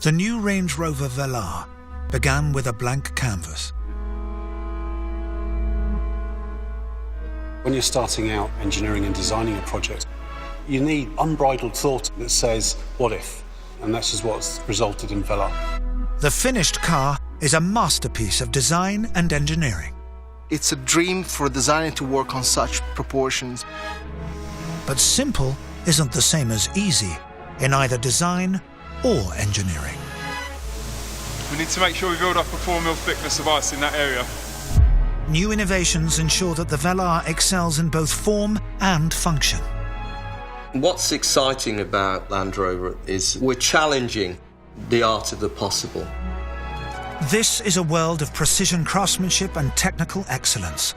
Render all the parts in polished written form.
The new Range Rover VELAR began with a blank canvas. When you're starting out engineering and designing a project, you need unbridled thought that says, what if? And this is what's resulted in VELAR. The finished car is a masterpiece of design and engineering. It's a dream for a designer to work on such proportions. But simple isn't the same as easy in either design or engineering. We need to make sure we build up a 4 mil thickness of ice in that area. New innovations ensure that the VELAR excels in both form and function. What's exciting about Land Rover is we're challenging the art of the possible. This is a world of precision craftsmanship and technical excellence.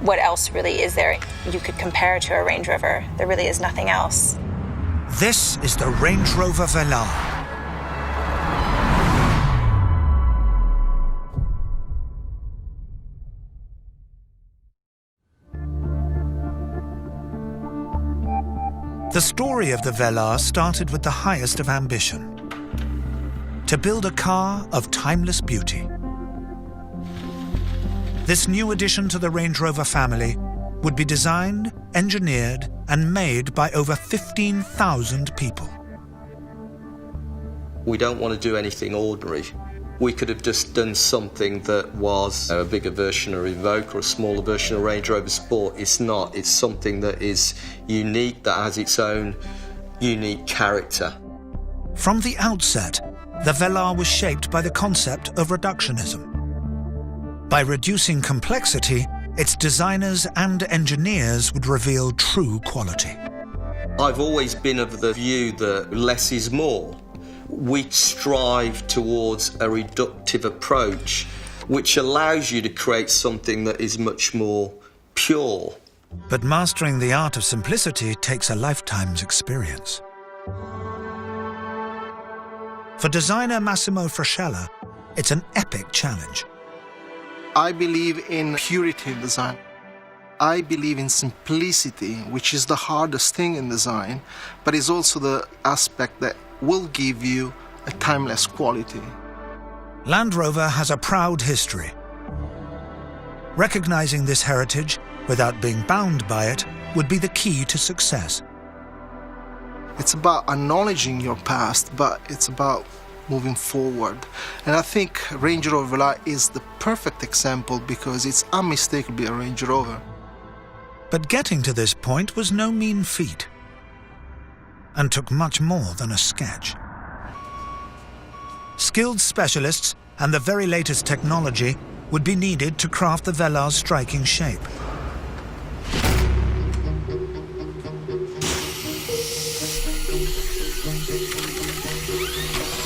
What else really is there you could compare to a Range Rover? There really is nothing else. This is the Range Rover VELAR. The story of the VELAR started with the highest of ambition: to build a car of timeless beauty. This new addition to the Range Rover family would be designed, engineered, and made by over 15,000 people. We don't want to do anything ordinary. We could have just done something that was a bigger version of Evoque or a smaller version of Range Rover Sport. It's not. It's something that is unique, that has its own unique character. From the outset, the VELAR was shaped by the concept of reductionism. By reducing complexity, its designers and engineers would reveal true quality. I've always been of the view that less is more. We strive towards a reductive approach, which allows you to create something that is much more pure. But mastering the art of simplicity takes a lifetime's experience. For designer Massimo Frascella, it's an epic challenge. I believe in purity in design. I believe in simplicity, which is the hardest thing in design, but is also the aspect that will give you a timeless quality. Land Rover has a proud history. Recognizing this heritage without being bound by it would be the key to success. It's about acknowledging your past, but it's about moving forward. And I think Range Rover VELAR is the perfect example because it's unmistakably a Range Rover. But getting to this point was no mean feat, and took much more than a sketch. Skilled specialists and the very latest technology would be needed to craft the VELAR's striking shape.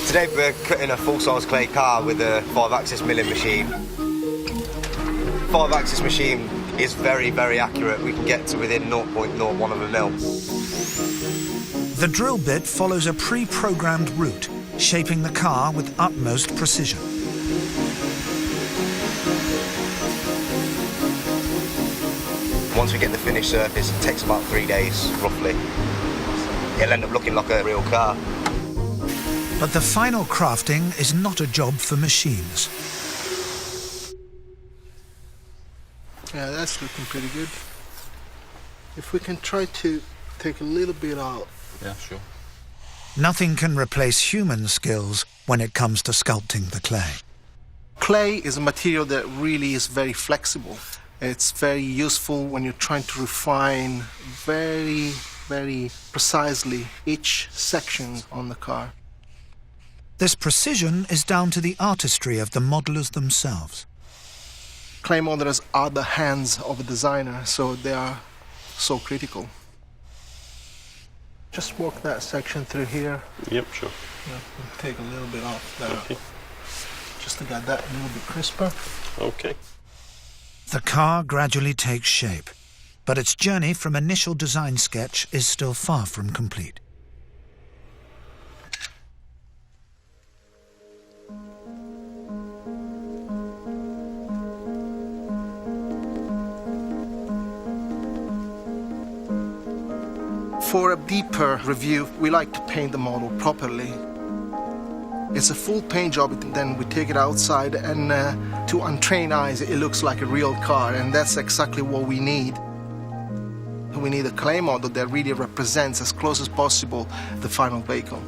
Today we're cutting a full-size clay car with a 5-axis milling machine. 5-axis machine is very, very accurate. We can get to within 0.01 of a mil. The drill bit follows a pre-programmed route, shaping the car with utmost precision. Once we get the finished surface, it takes about 3 days, roughly. It'll end up looking like a real car. But the final crafting is not a job for machines. Yeah, that's looking pretty good. If we can try to take a little bit out. Yeah, sure. Nothing can replace human skills when it comes to sculpting the clay. Clay is a material that really is very flexible. It's very useful when you're trying to refine very, very precisely each section on the car. This precision is down to the artistry of the modelers themselves. Clay modelers are the hands of a designer, so they are so critical. Just work that section through here. Yep, sure. Yeah, we'll take a little bit off there. Okay. Just to get that a little bit crisper. Okay. The car gradually takes shape, but its journey from initial design sketch is still far from complete. For a deeper review, we like to paint the model properly. It's a full paint job, and then we take it outside, and to untrained eyes, it looks like a real car, and that's exactly what we need. We need a clay model that really represents as close as possible the final vehicle.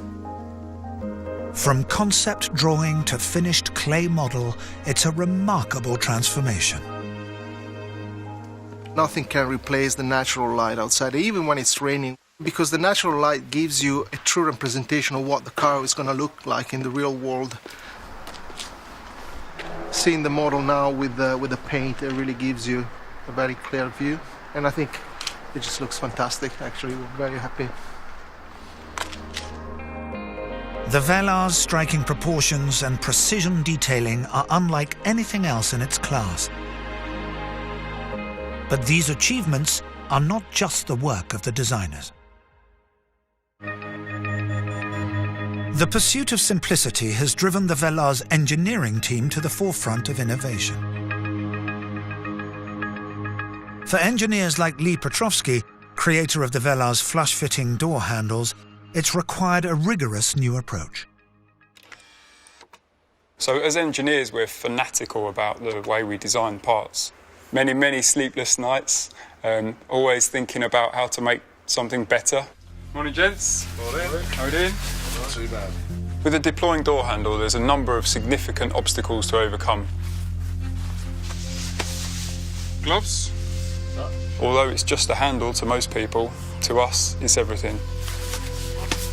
From concept drawing to finished clay model, it's a remarkable transformation. Nothing can replace the natural light outside, even when it's raining, because the natural light gives you a true representation of what the car is going to look like in the real world. Seeing the model now with the paint, it really gives you a very clear view, and I think it just looks fantastic. Actually, we're very happy. The Velar's striking proportions and precision detailing are unlike anything else in its class. But these achievements are not just the work of the designers. The pursuit of simplicity has driven the Velar's engineering team to the forefront of innovation. For engineers like Lee Petrovsky, creator of the Velar's flush-fitting door handles, it's required a rigorous new approach. So as engineers, we're fanatical about the way we design parts. Many sleepless nights, always thinking about how to make something better. Morning, gents. Morning. How are we doing? Not too bad. With a deploying door handle, there's a number of significant obstacles to overcome. Gloves? No. Although it's just a handle to most people, to us, it's everything.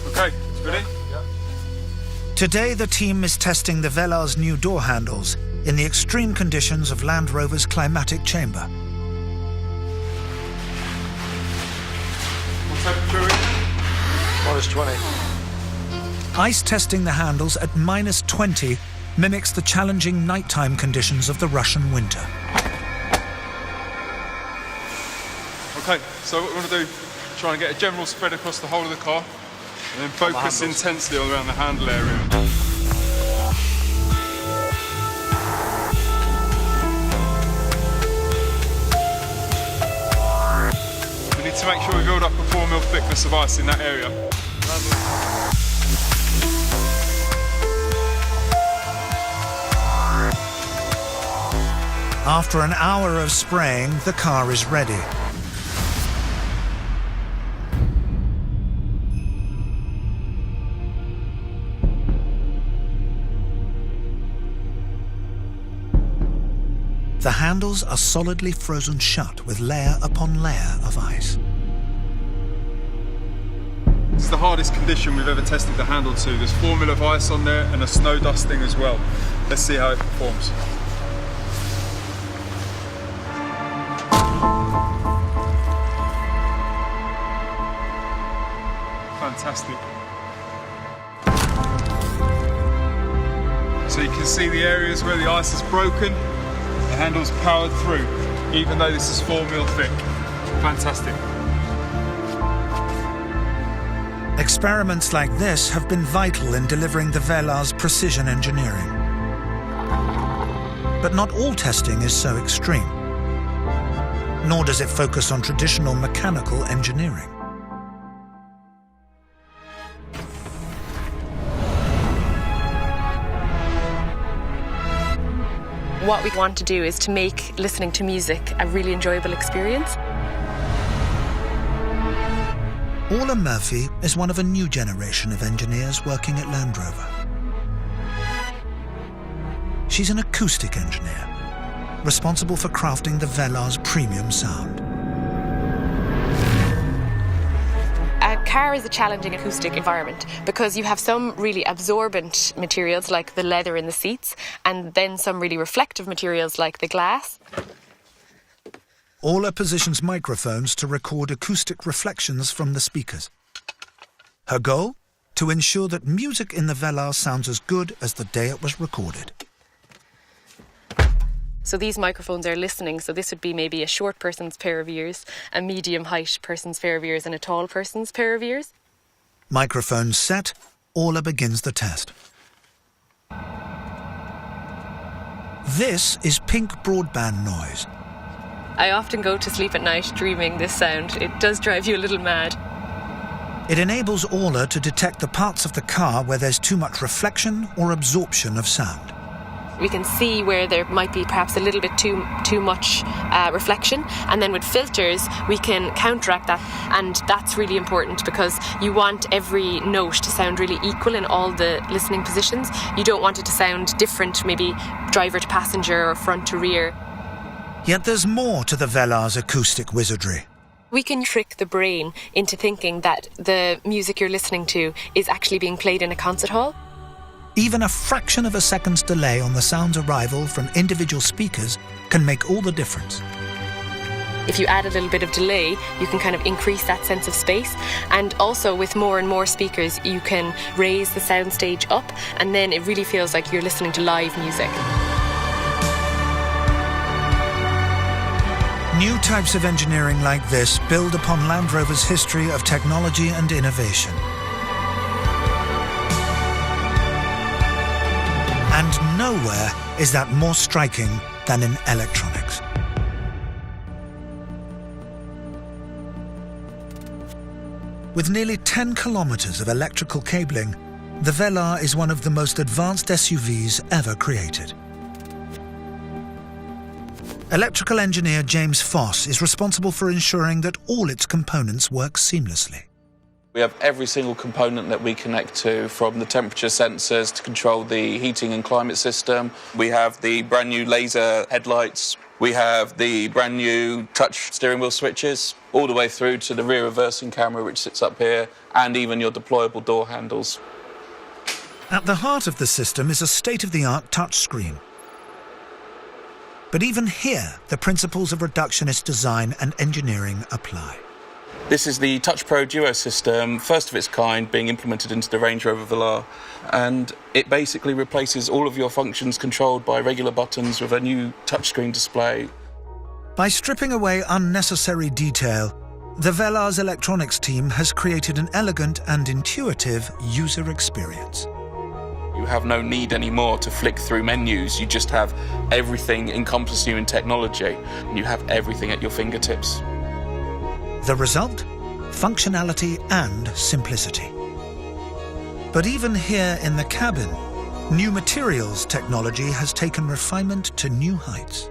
Okay, ready? Yeah. Today, the team is testing the Velar's new door handles in the extreme conditions of Land Rover's climatic chamber. What temperature is it? -20. Ice testing the handles at -20 mimics the challenging nighttime conditions of the Russian winter. Okay, so what we want to do, try and get a general spread across the whole of the car, and then focus intensely all around the handle area. We need to make sure we build up a 4 mm thickness of ice in that area. After an hour of spraying, the car is ready. The handles are solidly frozen shut with layer upon layer of ice. This is the hardest condition we've ever tested the handle to. There's 4 mm of ice on there and a snow dusting as well. Let's see how it performs. Fantastic. So you can see the areas where the ice is broken. The handle's powered through, even though this is 4 mm thick. Fantastic. Experiments like this have been vital in delivering the Velar's precision engineering. But not all testing is so extreme, nor does it focus on traditional mechanical engineering. What we want to do is to make listening to music a really enjoyable experience. Orla Murphy is one of a new generation of engineers working at Land Rover. She's an acoustic engineer, responsible for crafting the Velar's premium sound. A car is a challenging acoustic environment because you have some really absorbent materials like the leather in the seats, and then some really reflective materials like the glass. Orla positions microphones to record acoustic reflections from the speakers. Her goal? To ensure that music in the Velar sounds as good as the day it was recorded. So these microphones are listening, so this would be maybe a short person's pair of ears, a medium height person's pair of ears, and a tall person's pair of ears. Microphones set, Orla begins the test. This is pink broadband noise. I often go to sleep at night dreaming this sound. It does drive you a little mad. It enables Aula to detect the parts of the car where there's too much reflection or absorption of sound. We can see where there might be perhaps a little bit too much reflection, and then with filters we can counteract that, and that's really important because you want every note to sound really equal in all the listening positions. You don't want it to sound different, maybe driver to passenger or front to rear. Yet there's more to the Velar's acoustic wizardry. We can trick the brain into thinking that the music you're listening to is actually being played in a concert hall. Even a fraction of a second's delay on the sound's arrival from individual speakers can make all the difference. If you add a little bit of delay, you can kind of increase that sense of space. And also with more and more speakers, you can raise the soundstage up, and then it really feels like you're listening to live music. New types of engineering like this build upon Land Rover's history of technology and innovation. And nowhere is that more striking than in electronics. With nearly 10 kilometers of electrical cabling, the Velar is one of the most advanced SUVs ever created. Electrical engineer James Foss is responsible for ensuring that all its components work seamlessly. We have every single component that we connect to, from the temperature sensors to control the heating and climate system. We have the brand new laser headlights. We have the brand new touch steering wheel switches, all the way through to the rear reversing camera, which sits up here, and even your deployable door handles. At the heart of the system is a state-of-the-art touchscreen. But even here, the principles of reductionist design and engineering apply. This is the Touch Pro Duo system, first of its kind, being implemented into the Range Rover VELAR, and it basically replaces all of your functions controlled by regular buttons with a new touchscreen display. By stripping away unnecessary detail, the Velar's electronics team has created an elegant and intuitive user experience. You have no need anymore to flick through menus. You just have everything encompassing you in technology. You have everything at your fingertips. The result? Functionality and simplicity. But even here in the cabin, new materials technology has taken refinement to new heights.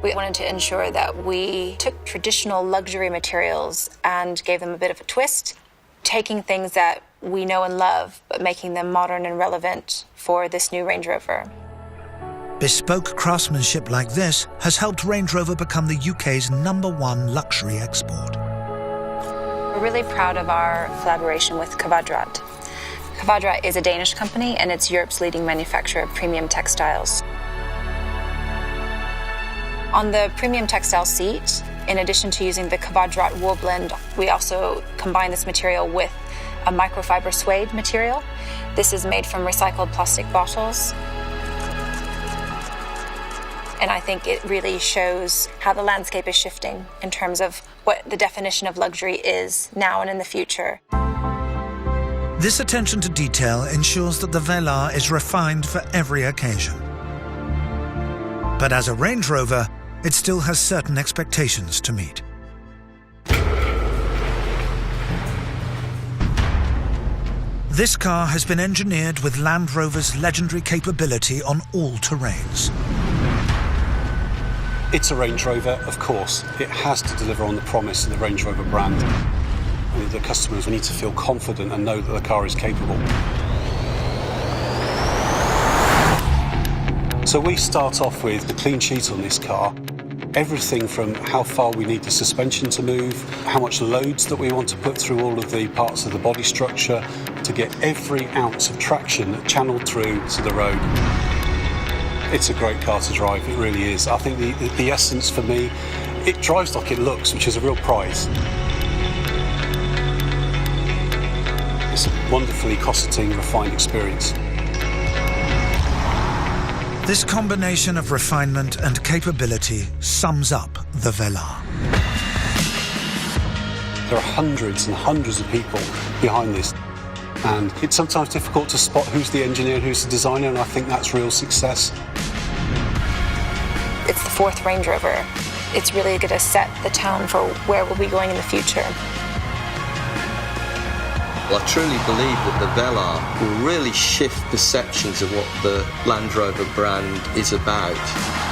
We wanted to ensure that we took traditional luxury materials and gave them a bit of a twist, taking things that we know and love, but making them modern and relevant for this new Range Rover. Bespoke craftsmanship like this has helped Range Rover become the UK's #1 luxury export. We're really proud of our collaboration with Kvadrat. Kvadrat is a Danish company, and it's Europe's leading manufacturer of premium textiles. On the premium textile seat, in addition to using the Kvadrat wool blend, we also combine this material with a microfiber suede material. This is made from recycled plastic bottles. And I think it really shows how the landscape is shifting in terms of what the definition of luxury is now and in the future. This attention to detail ensures that the Velar is refined for every occasion. But as a Range Rover, it still has certain expectations to meet. This car has been engineered with Land Rover's legendary capability on all terrains. It's a Range Rover, of course. It has to deliver on the promise of the Range Rover brand. And the customers need to feel confident and know that the car is capable. So we start off with the clean sheet on this car. Everything from how far we need the suspension to move, how much loads that we want to put through all of the parts of the body structure to get every ounce of traction channeled through to the road. It's a great car to drive, it really is. I think the essence for me, it drives like it looks, which is a real prize. It's a wonderfully cosseting, refined experience. This combination of refinement and capability sums up the Velar. There are hundreds and hundreds of people behind this, and it's sometimes difficult to spot who's the engineer and who's the designer, and I think that's real success. It's the 4th Range Rover. It's really going to set the tone for where we'll be going in the future. I truly believe that the Velar will really shift perceptions of what the Land Rover brand is about.